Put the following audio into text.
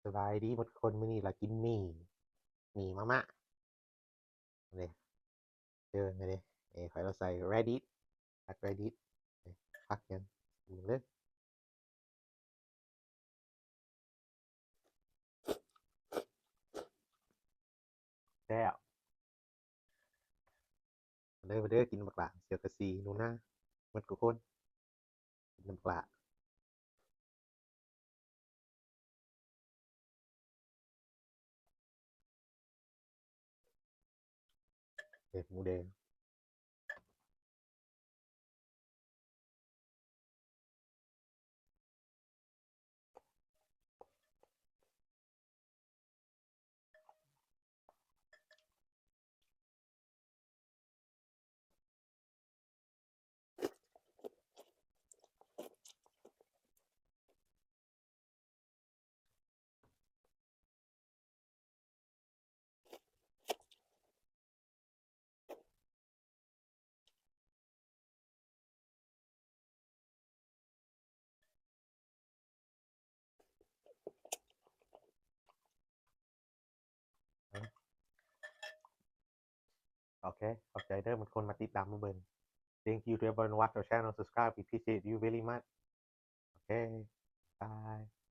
สบายดีหมดคนมื้อนี้ล่ะกินหมี่มะมะนี่เจอไงดิขอยเราใส่ Reddit พัก Reddit นี่พักกันดูเลยแซ่บมาเด้อกินบักหลาเสียวกะซีหนูนะหมดทุกคนกินน้ำปลาหมูแดงโอเคขอบใจเด้อหมดคนมาติดตามมาเบิ่ง Thank you to everyone watch our channel subscribe we appreciate you very much okay bye